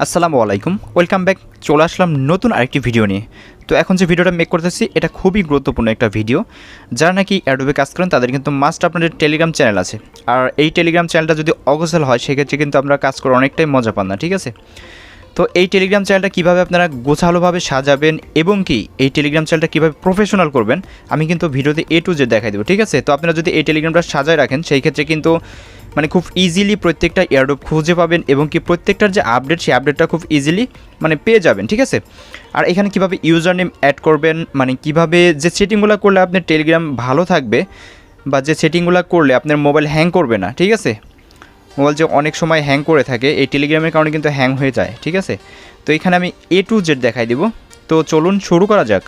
আসসালামু আলাইকুম, welcome back. চলে আসলাম নতুন আরেকটি ভিডিও নিয়ে। তো এখন যে ভিডিওটা মেক করতেছি এটা খুবই গুরুত্বপূর্ণ একটা ভিডিও। যারা নাকি অ্যাডোবে কাজ করেন তাদের কিন্তু মাস্ট আপনাদের টেলিগ্রাম চ্যানেল আছে, আর এই টেলিগ্রাম চ্যানেলটা যদি অগোছাল হয় সেক্ষেত্রে কিন্তু আমরা কাজ করে অনেকটাই মজা পান না, ঠিক আছে? তো এই টেলিগ্রাম চ্যানেলটা কীভাবে আপনারা গোছালোভাবে সাজাবেন এবং কি এই টেলিগ্রাম চ্যানেলটা কীভাবে প্রফেশনাল করবেন আমি কিন্তু ভিডিওতে A to Z দেখাই দেবো, ঠিক আছে? তো আপনারা যদি এই টেলিগ্রামটা সাজায় রাখেন সেই ক্ষেত্রে কিন্তু মানে খুব ইজিলি প্রত্যেকটা এয়ারড্রপ খুঁজে পাবেন এবং কি প্রত্যেকটার যে আপডেট সেই আপডেটটা খুব ইজিলি মানে পেয়ে যাবেন, ঠিক আছে? আর এখানে কীভাবে ইউজার নেম অ্যাড করবেন, মানে কীভাবে যে সেটিংগুলো করলে আপনার টেলিগ্রাম ভালো থাকবে বা যে সেটিংগুলো করলে আপনার মোবাইল হ্যাং করবে না, ঠিক আছে? মোবাইল যে অনেক সময় হ্যাং করে থাকে এই টেলিগ্রামের কারণে কিন্তু হ্যাং হয়ে যায়, ঠিক আছে? তো এখানে আমি A to Z দেখাই দিব। তো চলুন শুরু করা যাক।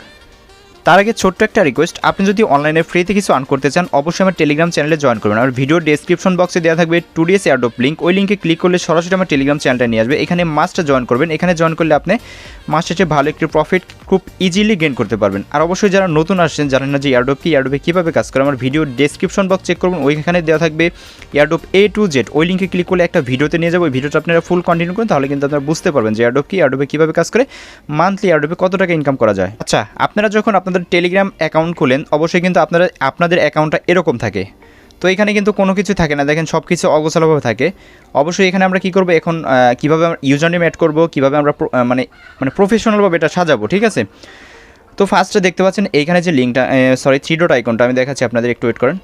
তার আগে ছোট্ট একটা রিকোয়েস্ট, আপনি যদি অনলাইনে ফ্রিতে কিছু আর্ন করতে চান অবশ্যই আমার টেলিগ্রাম চ্যানেলে জয়েন করবেন। আর ভিডিও ডেসক্রিপশন বক্সে দেওয়া থাকবে টুডেস এয়ারড্রপ লিঙ্ক, ওই লিঙ্কে ক্লিক করলে সরাসরি আমার টেলিগ্রাম চ্যানেলটা নিয়ে আসবে। এখানে মাস্ট জয়েন করবেন। এখানে জয়েন করলে আপনি মাস শেষে ভালো একটি প্রফিট খুব ইজিলি গেইন করতে পারবেন। আর অবশ্যই যারা নতুন আসছেন জানেন না যে এয়ারড্রপ কি, এয়ারড্রপে কীভাবে কাজ করে, আমার ভিডিও ডেসক্রিপশন বক্স চেক করবেন, ওইখানে দেওয়া থাকবে এয়ারড্রপ A to Z, ওই লিঙ্কে ক্লিক করলে একটা ভিডিওতে নিয়ে যাবো। ওই ভিডিওটা আপনারা ফুল কন্টিনিউ করেন তাহলে কিন্তু আপনারা বুঝতে পারবেন যে এয়ারড্রপ কি, এয়ারড্রপে কীভাবে কাজ করে, মান্থলি এয়ারড্রপে কত টাকা ইনকাম করা যায়। আচ্ছা, আপনারা যখন আপনাদের টেলিগ্রাম অ্যাকাউন্ট খোলেন অবশ্যই কিন্তু আপনাদের অ্যাকাউন্টটা এরকম থাকে। তো এখানে কিন্তু কোনো কিছু থাকে না, দেখেন সব কিছু অগোছালোভাবে থাকে। অবশ্যই এখানে আমরা কী করবো এখন, কীভাবে আমরা ইউজার নেম অ্যাড করবো, কীভাবে আমরা মানে প্রফেশনালভাবে এটা সাজাবো, ঠিক আছে? তো ফার্স্টে দেখতে পাচ্ছেন এইখানে যে লিঙ্কটা, থ্রি ডট আইকনটা আমি দেখাচ্ছি আপনাদের, একটু ওয়েট করেন।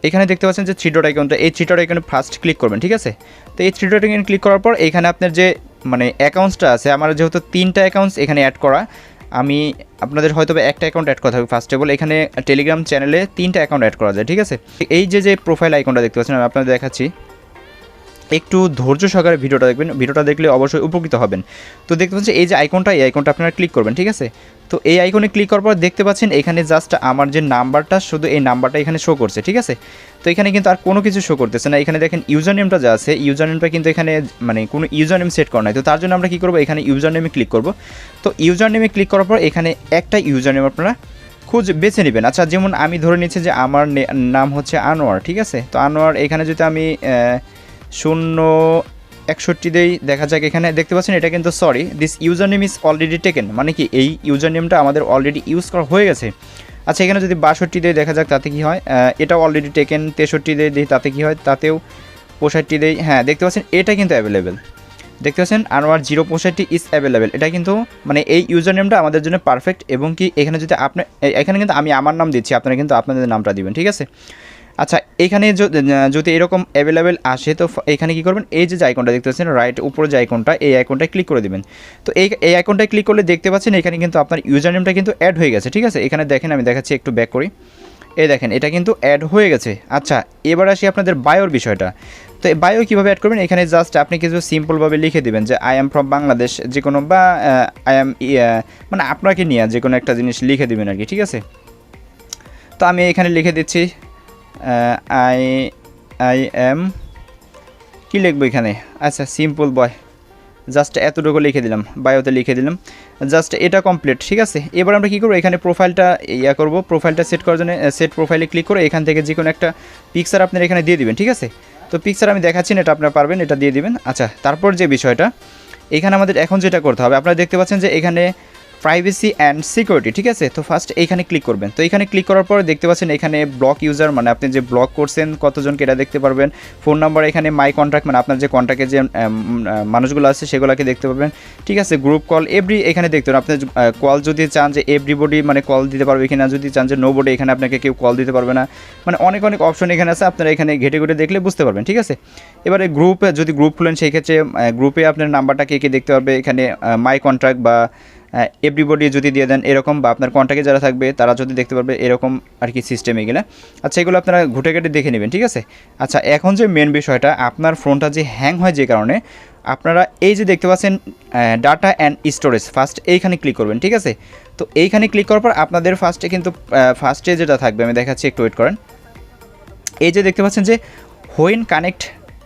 এখানে দেখতে পাচ্ছেন যে থ্রি ডট আইকনটা, এই থ্রি ডট আইকনে ফার্স্ট ক্লিক করবেন, ঠিক আছে? তো এই থ্রি ডট আইকনে ক্লিক করার পর এখানে আপনার যে মানে অ্যাকাউন্টসটা আছে, আমার যেহেতু 3টা অ্যাকাউন্টস এখানে অ্যাড করা, আমি আপনাদের হয়তো একটা অ্যাকাউন্ট অ্যাড করা হবে। ফার্স্ট অফ অল এখানে টেলিগ্রাম চ্যানেলে 3টা অ্যাকাউন্ট অ্যাড করা যায়, ঠিক আছে? এই যে প্রোফাইল আইকনটা দেখতে পাচ্ছেন আমি আপনাদের দেখাচ্ছি, একটু ধৈর্য সহকারে ভিডিওটা দেখবেন, ভিডিওটা দেখলে অবশ্যই উপকৃত হবেন। তো দেখতে পাচ্ছেন এই যে আইকনটা, এই আইকনটা আপনারা ক্লিক করবেন, ঠিক আছে? তো এই আইকনে ক্লিক করার পর দেখতে পাচ্ছেন এখানে জাস্ট আমার যে নাম্বারটা, শুধু এই নাম্বারটা এখানে শো করছে, ঠিক আছে? তো এখানে কিন্তু আর কোনো কিছু শো করতেছে না। এখানে দেখেন ইউজার নেমটা যা আছে, ইউজার নেমটা কিন্তু এখানে মানে কোনো ইউজার নেম সেট করা নাই। তো তার জন্য আমরা কী করবো, এখানে ইউজার নেমে ক্লিক করবো। তো ইউজার নেমে ক্লিক করার পর এখানে একটা ইউজার নেম আপনারা বেছে নেবেন। আচ্ছা, যেমন আমি ধরে নিচ্ছি যে আমার নাম হচ্ছে আনোয়ার, ঠিক আছে? তো আনোয়ার এখানে যদি আমি 061 দেই, দেখা যাক এখানে দেখতে পাচ্ছেন এটা কিন্তু sorry, this user name is already taken, মানে কি এই ইউজার নেমটা আমাদের অলরেডি ইউজ করা হয়ে গেছে। আচ্ছা, এখানে যদি 62 দেই দেখা যাক তাতে কি হয়, এটাও অলরেডি টেকেন। 63 দেই তাতে কি হয়, তাতেও 65 দেই, হ্যাঁ দেখতে পাচ্ছেন এটা কিন্তু অ্যাভেলেবেল। দেখতে পাচ্ছেন আনোয়ার 065 ইজ অ্যাভেলেবেল, এটা কিন্তু মানে এই ইউজার নেমটা আমাদের জন্য পারফেক্ট। এবং কি এখানে যদি এখানে কিন্তু আমি আমার নাম দিচ্ছি, আপনারা কিন্তু আপনাদের নামটা দিবেন, ঠিক আছে? আচ্ছা, এখানে যদি এরকম অ্যাভেলেবেল আসে তো এখানে কী করবেন, এই যে আইকনটা দেখতে পাচ্ছেন রাইট উপরে যে আইকনটা, এই আইকনটায় ক্লিক করে দেবেন। তো এই আইকনটায় ক্লিক করলে দেখতে পাচ্ছেন এখানে কিন্তু আপনার ইউজার নেমটা কিন্তু অ্যাড হয়ে গেছে, ঠিক আছে? এখানে দেখেন আমি দেখাচ্ছি, একটু ব্যাক করি, এই দেখেন এটা কিন্তু অ্যাড হয়ে গেছে। আচ্ছা, এবার আসি আপনাদের বায়োর বিষয়টা। তো এই বায়ো কীভাবে অ্যাড করবেন, এখানে জাস্ট আপনি কিছু সিম্পলভাবে লিখে দেবেন যে আই এম ফ্রম বাংলাদেশ, যে কোনো, বা আই এম মানে আপনাকে নিয়ে যে কোনো একটা জিনিস লিখে দেবেন আর কি, ঠিক আছে? তো আমি এখানে লিখে দিচ্ছি আই এম, কী লিখবো এখানে, আচ্ছা সিম্পল বয়, জাস্ট এতটুকু লিখে দিলাম, বায়োতে লিখে দিলাম, জাস্ট এটা কমপ্লিট, ঠিক আছে? এবার আমরা কী করবো, এখানে প্রোফাইলটা করবো, প্রোফাইলটা সেট করার জন্য সেট প্রোফাইলে ক্লিক করে এখান থেকে যে কোনো একটা পিকচার আপনার এখানে দিয়ে দিবেন, ঠিক আছে? তো পিকচার আমি দেখাচ্ছি না, এটা আপনারা পারবেন, এটা দিয়ে দিবেন। আচ্ছা, তারপর যে বিষয়টা এখানে আমাদের এখন যেটা করতে হবে, আপনারা দেখতে পাচ্ছেন যে এখানে প্রাইভেসি অ্যান্ড সিকিউরিটি, ঠিক আছে? তো ফার্স্ট এইখানে ক্লিক করবেন। তো এখানে ক্লিক করার পর দেখতে পাচ্ছেন এখানে ব্লক ইউজার, মানে আপনি যে ব্লক করছেন কতজনকে এটা দেখতে পারবেন। ফোন নাম্বার, এখানে মাই কন্ট্যাক্ট, মানে আপনার যে কন্ট্যাক্টে যে মানুষগুলো আছে সেগুলোকে দেখতে পারবেন, ঠিক আছে? গ্রুপ কল, এখানে দেখতে পাবেন। আপনি কল যদি চান যে এভরিবডি মানে কল দিতে পারবে কিনা, যদি চান যে নো বডি, এখানে আপনাকে কেউ কল দিতে পারবে না, মানে অনেক অপশন এখানে আছে, আপনারা এখানে ঘেটে দেখলে বুঝতে পারবেন, ঠিক আছে? এবারে গ্রুপে যদি গ্রুপ খুলেন সেই ক্ষেত্রে গ্রুপে আপনার নাম্বারটা কে দেখতে পারবে, এখানে মাই কন্ট্যাক্ট বা এভরিবডি যদি দিয়ে দেন এরকম, বা আপনার কন্ট্যাক্টে যারা থাকবে তারা যদি দেখতে পারবে এরকম আর কি সিস্টেম এগুলো। আচ্ছা, এগুলো আপনারা ঘুটে দেখে নেবেন, ঠিক আছে? আচ্ছা, এখন যে মেন বিষয়টা, আপনার ফোনটা যে হ্যাং হয় যে কারণে, আপনারা এই যে দেখতে পাচ্ছেন ডাটা অ্যান্ড স্টোরেজ, ফার্স্ট এইখানে ক্লিক করবেন, ঠিক আছে? তো এইখানে ক্লিক করার পর আপনাদের ফার্স্টে যেটা থাকবে আমি দেখাচ্ছি, একটু ওয়েট করেন। এই যে দেখতে পাচ্ছেন যে হোয়েন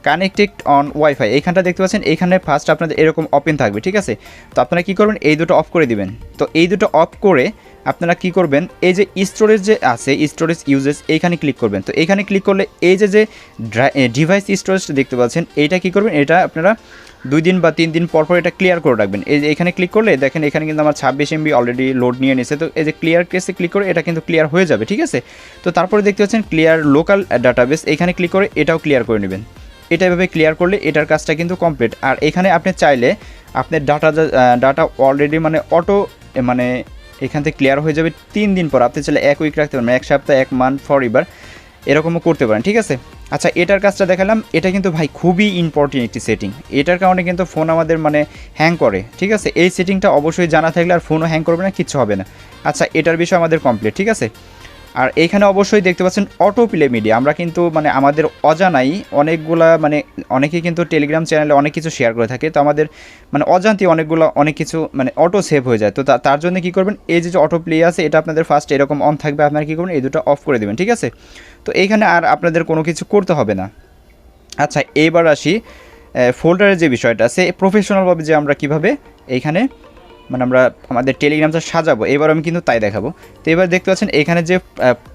কানেক্টেড অন ওয়াইফাই, এইখানটা দেখতে পাচ্ছেন, এইখানে ফার্স্ট আপনাদের এরকম ওপেন থাকবে, ঠিক আছে? তো আপনারা কী করবেন, এই দুটো অফ করে দিবেন। তো এই দুটো অফ করে আপনারা কী করবেন, এই যে স্টোরেজ যে আছে, স্টোরেজ ইউজেস, এইখানে ক্লিক করবেন। তো এইখানে ক্লিক করলে এই যে ডিভাইস স্টোরেজটা দেখতে পাচ্ছেন, এইটা কী করবেন, এটা আপনারা 2 দিন বা 3 দিন পর এটা ক্লিয়ার করে রাখবেন। এই যে এখানে ক্লিক করলে দেখেন এখানে কিন্তু আমার 26 MB অলরেডি লোড নিয়ে নিয়েছে। তো এই যে ক্লিয়ার কেসে ক্লিক করে এটা কিন্তু ক্লিয়ার হয়ে যাবে, ঠিক আছে। তো তারপরে দেখতে পাচ্ছেন ক্লিয়ার লোকাল ডাটাবেস, এখানে ক্লিক করে এটাও ক্লিয়ার করে নেবেন। এটা এভাবে ক্লিয়ার করলে এটার কাজটা কিন্তু কমপ্লিট। আর এখানে আপনি চাইলে আপনার ডাটা অলরেডি মানে অটো মানে এখান থেকে ক্লিয়ার হয়ে যাবে 3 দিন পর। আপনি চাইলে 1 উইক রাখতে পারেন, 1 সপ্তাহ, 1 মান্থ ফর এবার এরকমও করতে পারেন, ঠিক আছে। আচ্ছা, এটার কাজটা দেখালাম। এটা কিন্তু ভাই খুবই ইম্পর্টেন্ট একটি সেটিং। এটার কারণে কিন্তু ফোন আমাদের মানে হ্যাং করে, ঠিক আছে। এই সেটিংটা অবশ্যই জানা থাকলে আর ফোনও হ্যাং করবে না, কিচ্ছু হবে না। আচ্ছা, এটার বিষয় আমাদের কমপ্লিট, ঠিক আছে। আর এইখানে অবশ্যই দেখতে পাচ্ছেন অটো প্লে মিডিয়া। আমরা কিন্তু মানে আমাদের অজানাই অনেকগুলা মানে অনেকেই কিন্তু টেলিগ্রাম চ্যানেলে অনেক কিছু শেয়ার করে থাকে। তো আমাদের মানে অজান্তে অনেক কিছু মানে অটো সেভ হয়ে যায়। তো তার জন্য কী করবেন, এই যে অটো প্লে আছে এটা আপনাদের ফার্স্ট এরকম অন থাকবে, আপনারা কী করবেন এই দুটো অফ করে দেবেন, ঠিক আছে। তো এইখানে আর আপনাদের কোনো কিছু করতে হবে না। আচ্ছা, এবার আসি ফোল্ডারের যে বিষয়টা আছে, প্রফেশনালভাবে যে আমরা কীভাবে এইখানে মানে আমরা আমাদের টেলিগ্রামটা সাজাবো, এবার আমি কিন্তু তাই দেখাবো। তো এবার দেখতে পাচ্ছেন এখানে যে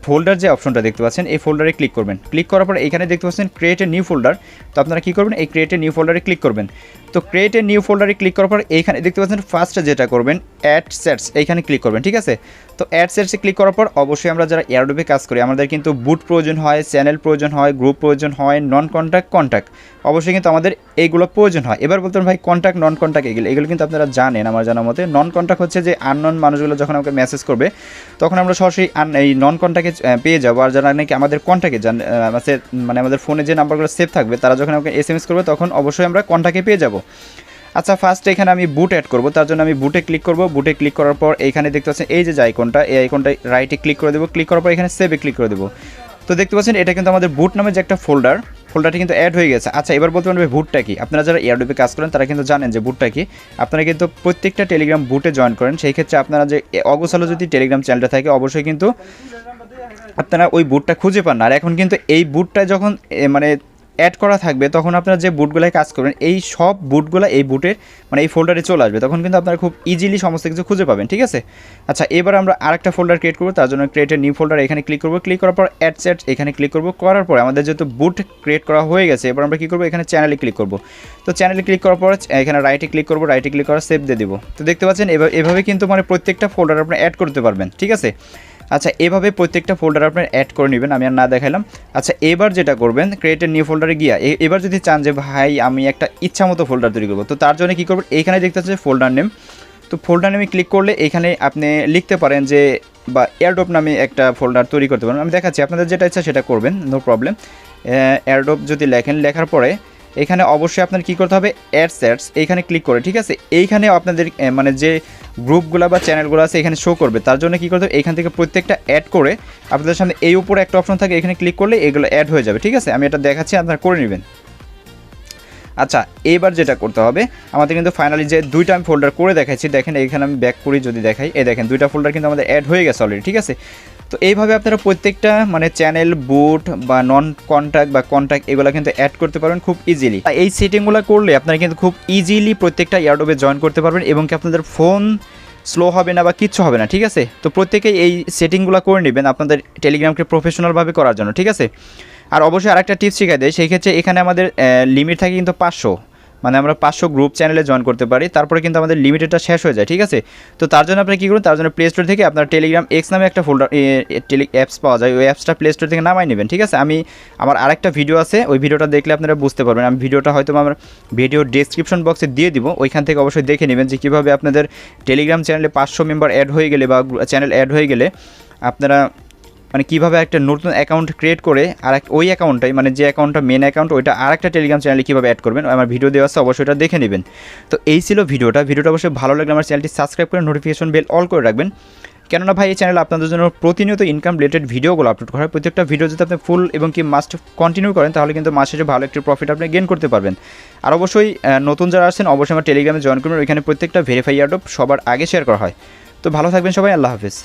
ফোল্ডার যে অপশনটা দেখতে পাচ্ছেন, এই ফোল্ডারে ক্লিক করবেন। ক্লিক করার পর এখানে দেখতে পাচ্ছেন ক্রিয়েট এ নিউ ফোল্ডার। তো আপনারা কী করবেন, এই ক্রিয়েট এ নিউ ফোল্ডারে ক্লিক করবেন। তো ক্রিয়েট এ নিউ ফোল্ডারে ক্লিক করার পর এইখানে দেখতে পাচ্ছেন ফার্স্টে যেটা করবেন অ্যাড সেটস, এইখানে ক্লিক করবেন, ঠিক আছে। তো অ্যাড সেটসে ক্লিক করার পর অবশ্যই আমরা যারা এয়ারড্রপে কাজ করি আমাদের কিন্তু বুট প্রয়োজন হয়, চ্যানেল প্রয়োজন হয়, গ্রুপ প্রয়োজন হয়, নন কন্ট্যাক্ট অবশ্যই কিন্তু আমাদের এইগুলো প্রয়োজন হয়। এবার বলতেন ভাই কন্ট্যাক্ট নন কন্ট্যাক্ট এগুলো কিন্তু আপনারা জানেন, আমার জানার মতে নন কন্ট্যাক্ট হচ্ছে যে আননোন মানুষগুলো যখন আমাকে মেসেজ করবে তখন আমরা সরাসরি এই নন কন্ট্যাক্টে পেয়ে যাবো। আর যারা নাকি আমাদের কন্ট্যাক্টে মানে আমাদের ফোনে যে নাম্বারগুলো সেভ থাকবে তারা যখন আমাকে SMS করবে তখন অবশ্যই আমরা কন্ট্যাক্টে পেয়ে যাবো। আচ্ছা, ফার্স্টে এখানে আমি বুট অ্যাড করবো, তার জন্য আমি বুটে ক্লিক করবো। বুটে ক্লিক করার পর এইখানে দেখতে পাচ্ছেন এই যে আইকনটা, এই আইকনটা রাইটে ক্লিক করে দেবো। ক্লিক করার পর এখানে সেভে ক্লিক করে দেবো। তো দেখতে পাচ্ছেন এটা কিন্তু আমাদের বুট নামে যে একটা ফোল্ডারটি কিন্তু অ্যাড হয়ে গেছে। আচ্ছা, এবার বলতে পারবে বুটটা কি। আপনারা যারা এয়ারড্রপে কাজ করেন তারা কিন্তু জানেন যে বুটটা কি। আপনারা কিন্তু প্রত্যেকটা টেলিগ্রাম বুটে জয়েন করেন, সেই ক্ষেত্রে আপনারা যে অগোছালো যদি টেলিগ্রাম চ্যানেলটা থাকে অবশ্যই কিন্তু আপনারা ওই বুটটা খুঁজে পান না। আর এখন কিন্তু এই বুটটা যখন মানে অ্যাড করা থাকবে তখন আপনারা যে বুটগুলোয় কাজ করবেন এই সব বুটগুলো এই বুটের মানে এই ফোল্ডারে চলে আসবে, তখন কিন্তু আপনারা খুব ইজিলি সমস্ত কিছু খুঁজে পাবেন, ঠিক আছে। আচ্ছা, এবার আমরা আরেকটা ফোল্ডার ক্রিয়েট করবো, তার জন্য ক্রিয়েট এ নিউ ফোল্ডার এখানে ক্লিক করবো। ক্লিক করার পর অ্যাড সেট এখানে ক্লিক করবো। করার পর আমাদের যেহেতু বুট ক্রিয়েট করা হয়ে গেছে এবার আমরা কী করবো, এখানে চ্যানেলে ক্লিক করবো। তো চ্যানেলে ক্লিক করার পর এখানে রাইটে ক্লিক করবো, রাইটে ক্লিক করা সেভ দিয়ে দিব। তো দেখতে পাচ্ছেন এভাবে কিন্তু মানে প্রত্যেকটা ফোল্ডার আপনারা অ্যাড করতে পারবেন, ঠিক আছে। আচ্ছা, এভাবে প্রত্যেকটা ফোল্ডার আপনার অ্যাড করে নেবেন, আমি আর না দেখালাম। আচ্ছা, এবার যেটা করবেন ক্রিয়েট এ নিউ ফোল্ডারে গিয়া এবার যদি চান যে ভাই আমি একটা ইচ্ছা মতো ফোল্ডার তৈরি করবো, তো তার জন্য কী করবেন, এইখানে দেখতে পাচ্ছেন ফোল্ডার নেম। তো ফোল্ডার নেমে ক্লিক করলে এখানে আপনি লিখতে পারেন যে বা এয়ারড্রপ নামে একটা ফোল্ডার তৈরি করতে পারেন। আমি দেখাচ্ছি, আপনাদের যেটা ইচ্ছা সেটা করবেন, নো প্রবলেম। এয়ারড্রপ যদি লেখার পরে এখানে অবশ্যই আপনার কী করতে হবে, অ্যাড সেটস এইখানে ক্লিক করে, ঠিক আছে। এইখানে আপনাদের মানে যে গ্রুপগুলো বা চ্যানেলগুলো আছে এখানে শো করবে, তার জন্য কী করতে হবে, এখান থেকে প্রত্যেকটা অ্যাড করে আপনাদের সামনে এই উপরে একটা অপশন থাকে, এখানে ক্লিক করলে এগুলো অ্যাড হয়ে যাবে, ঠিক আছে। আমি এটা দেখাচ্ছি, আপনারা করে নেবেন। আচ্ছা, এবার যেটা করতে হবে আমাদের কিন্তু ফাইনালি যে দুইটা আমি ফোল্ডার করে দেখাচ্ছি, দেখেন এইখানে আমি ব্যাক করি যদি দেখাই, এই দেখেন দুইটা ফোল্ডার কিন্তু আমাদের অ্যাড হয়ে গেছে অলরেডি, ঠিক আছে। তো এইভাবে আপনারা প্রত্যেকটা মানে চ্যানেল, বুট বা নন কন্ট্যাক্ট বা কন্ট্যাক্ট এগুলো কিন্তু অ্যাড করতে পারবেন খুব ইজিলি। এই সেটিংগুলো করলে আপনারা কিন্তু খুব ইজিলি প্রত্যেকটা এয়ারড্রপে জয়েন করতে পারবেন এবং কি আপনাদের ফোন স্লো হবে না বা কিচ্ছু হবে না, ঠিক আছে। তো প্রত্যেকেই এই সেটিংগুলো করে নেবেন আপনাদের টেলিগ্রামকে প্রফেশনালভাবে করার জন্য, ঠিক আছে। আর অবশ্যই আরেকটা টিপস শিখাই দেয়, সেই ক্ষেত্রে এখানে আমাদের লিমিট থাকে কিন্তু 500, মানে আমরা 500 গ্রুপ চ্যানেলে জয়েন করতে পারি, তারপরে কিন্তু আমাদের লিমিটেডটা শেষ হয়ে যায়, ঠিক আছে। তো তার জন্য আপনি কী করুন, তার জন্য প্লে স্টোর থেকে আপনার টেলিগ্রাম এক্স নামে একটা ফোল্ডার অ্যাপস পাওয়া যায়, ওই অ্যাপসটা প্লে স্টোর থেকে নামাই নেবেন, ঠিক আছে। আমার আরেকটা ভিডিও আছে, ওই ভিডিওটা দেখলে আপনারা বুঝতে পারবেন। আমি ভিডিওটা হয়তো আমার ভিডিও ডেসক্রিপশন বক্সে দিয়ে দিব, ওইখান থেকে অবশ্যই দেখে নেবেন যে কীভাবে আপনাদের টেলিগ্রাম চ্যানেলে 500 মেম্বার অ্যাড হয়ে গেলে বা চ্যানেল অ্যাড হয়ে গেলে আপনারা মানে কীভাবে একটা নতুন অ্যাকাউন্ট ক্রিয়েট করে আর ওই অ্যাকাউন্টটাই মানে যে অ্যাকাউন্টটা মেন অ্যাকাউন্ট ওইটা আর একটা টেলিগ্রাম চ্যানেলে কীভাবে অ্যাড করবেন আমার ভিডিও দেওয়া আছে, অবশ্যই এটা দেখে নেবেন। তো এই ছিল ভিডিওটা অবশ্যই ভালো লাগলে আমার চ্যানেলটি সাবস্ক্রাইব করে নোটিফিকেশন বেল অল করে রাখবেন, কেননা ভাই এই চ্যানেলে আপনাদের জন্য প্রতিনিয়ত ইনকাম রিলেটেড ভিডিওগুলো আপলোড করা হয়। প্রত্যেকটা ভিডিও যদি আপনি ফুল এবং কি মাস্ট কন্টিনিউ করেন তাহলে কিন্তু মাস শেষে ভালো একটি প্রফিট আপনি গেইন করতে পারবেন। আর অবশ্যই নতুন যারা আসছেন অবশ্যই আমার টেলিগ্রামে জয়েন করবেন, ওইখানে প্রত্যেকটা ভেরিফাই এয়ারড্রপ সবার আগে শেয়ার করা হয়। তো ভালো থাকবেন সবাই, আল্লাহ হাফিজ।